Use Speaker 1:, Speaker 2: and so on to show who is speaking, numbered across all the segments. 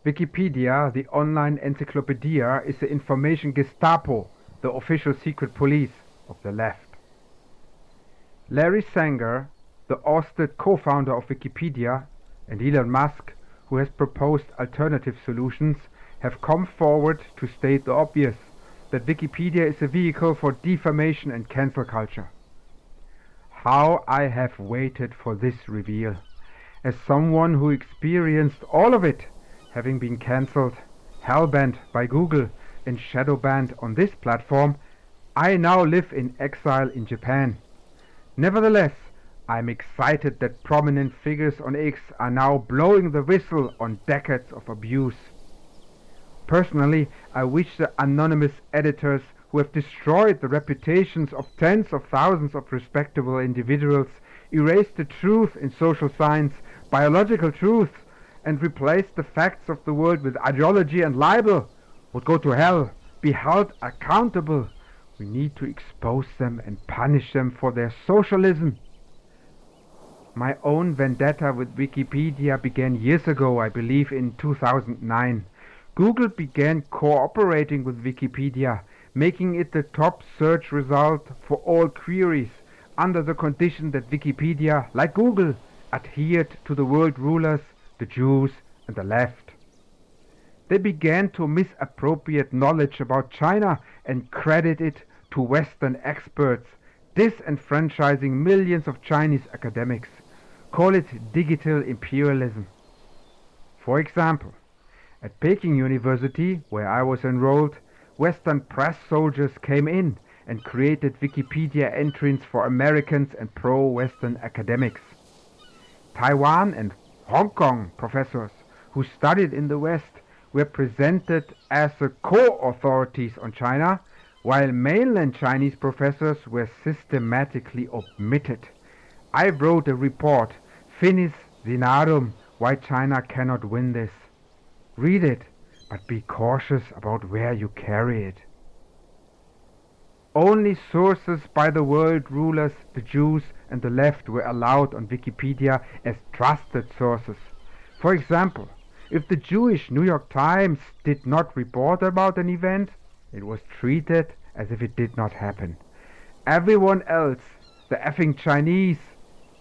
Speaker 1: Wikipedia, the online encyclopedia, is the information Gestapo, the official secret police of the left. Larry Sanger, the ousted co-founder of Wikipedia, and Elon Musk, who has proposed alternative solutions, have come forward to state the obvious, that Wikipedia is a vehicle for defamation and cancel culture. How I have waited for this reveal. As someone who experienced all of it, having been cancelled, hellbanned by Google, and shadowbanned on this platform, I now live in exile in Japan. Nevertheless, I'm excited that prominent figures on X are now blowing the whistle on decades of abuse. Personally, I wish the anonymous editors who have destroyed the reputations of tens of thousands of respectable individuals erased the truth in social science, biological truth, and replaced the facts of the world with ideology and libel, would go to hell, be held accountable. We need to expose them and punish them for their socialism. My own vendetta with Wikipedia began years ago, I believe in 2009. Google began cooperating with Wikipedia, making it the top search result for all queries, under the condition that Wikipedia, like Google, adhered to the world rulers, the Jews, and the left. They began to misappropriate knowledge about China and credit it to Western experts, disenfranchising millions of Chinese academics. Call it digital imperialism. For example, at Peking University, where I was enrolled, Western press soldiers came in and created Wikipedia entries for Americans and pro-Western academics. Taiwan and Hong Kong professors who studied in the West were presented as the co-authorities on China, while mainland Chinese professors were systematically omitted. I wrote a report, Finis Dinarum, Why China Cannot Win This. Read it, but be cautious about where you carry it. Only sources by the world rulers, the Jews, and the left were allowed on Wikipedia as trusted sources. For example, if the Jewish New York Times did not report about an event, it was treated as if it did not happen. Everyone else, the effing Chinese,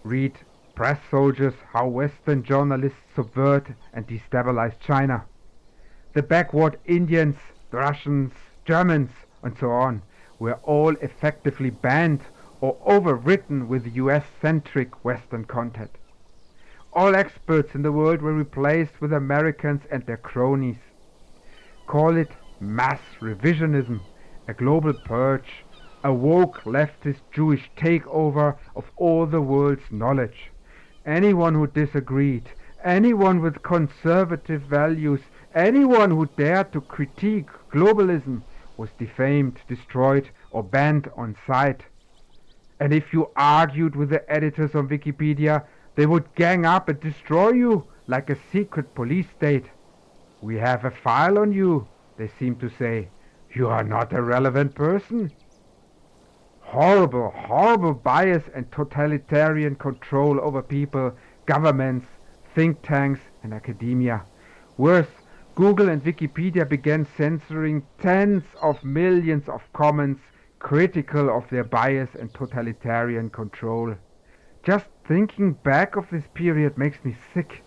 Speaker 1: read press soldiers how Western journalists subvert and destabilize China. The backward Indians, the Russians, Germans, and so on were all effectively banned or overwritten with US-centric Western content. All experts in the world were replaced with Americans and their cronies. Call it mass revisionism, a global purge, a woke leftist Jewish takeover of all the world's knowledge. Anyone who disagreed, anyone with conservative values, anyone who dared to critique globalism was defamed, destroyed, or banned on sight. And if you argued with the editors on Wikipedia, they would gang up and destroy you like a secret police state. We have a file on you, they seem to say. You are not a relevant person. Horrible, horrible bias and totalitarian control over people, governments, think tanks, and academia. Worse, Google and Wikipedia began censoring tens of millions of comments critical of their bias and totalitarian control. Just thinking back of this period makes me sick.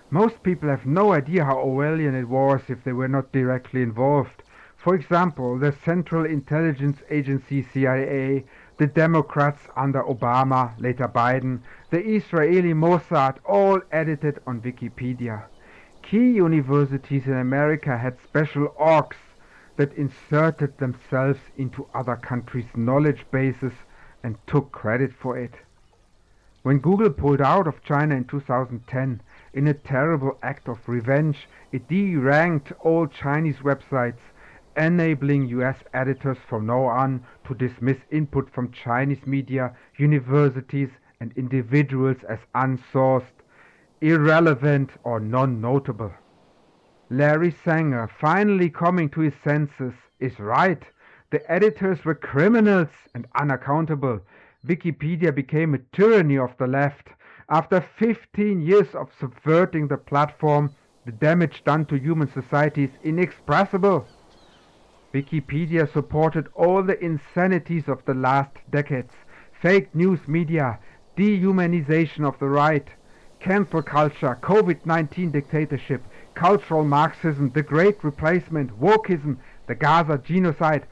Speaker 1: Most people have no idea how Orwellian it was if they were not directly involved. For example, the Central Intelligence Agency CIA, the Democrats under Obama, later Biden, the Israeli Mossad, all edited on Wikipedia. Key universities in America had special orgs that inserted themselves into other countries' knowledge bases and took credit for it. When Google pulled out of China in 2010, in a terrible act of revenge, it de-ranked all Chinese websites, enabling US editors from now on to dismiss input from Chinese media, universities, and individuals as unsourced, irrelevant, or non-notable. Larry Sanger, finally coming to his senses, is right. The editors were criminals and unaccountable. Wikipedia became a tyranny of the left. After 15 years of subverting the platform, The damage done to human society is inexpressible. Wikipedia supported all the insanities of the last decades. Fake news media, dehumanization of the right, cancel culture, COVID-19 dictatorship, cultural Marxism, the Great Replacement, wokeism, the Gaza genocide,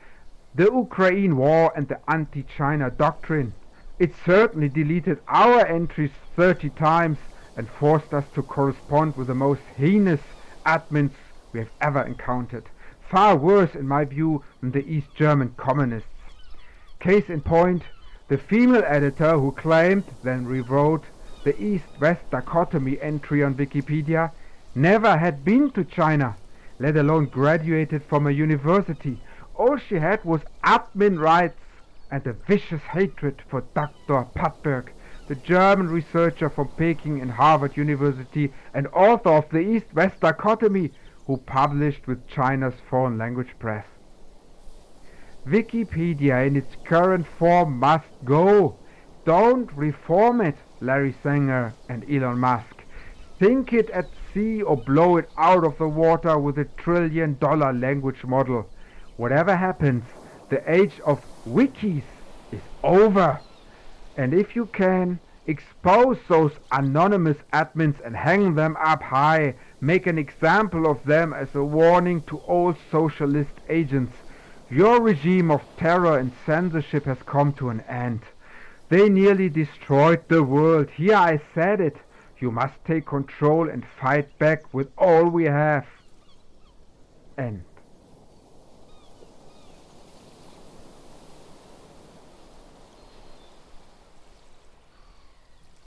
Speaker 1: the Ukraine war and the anti-China doctrine. It certainly deleted our entries 30 times and forced us to correspond with the most heinous admins we have ever encountered. Far worse, in my view, than the East German communists. Case in point, the female editor who claimed, then rewrote, the East-West dichotomy entry on Wikipedia never had been to China, let alone graduated from a university. All she had was admin rights and a vicious hatred for Dr. Pattberg, the German researcher from Peking and Harvard University and author of the East-West dichotomy, who published with China's foreign language press. Wikipedia in its current form must go. Don't reform it, Larry Sanger and Elon Musk. Sink it at sea or blow it out of the water with a $1 trillion language model. Whatever happens, the age of wikis is over. And if you can, expose those anonymous admins and hang them up high. Make an example of them as a warning to all socialist agents. Your regime of terror and censorship has come to an end. They nearly destroyed the world. Here I said it. You must take control and fight back with all we have. End.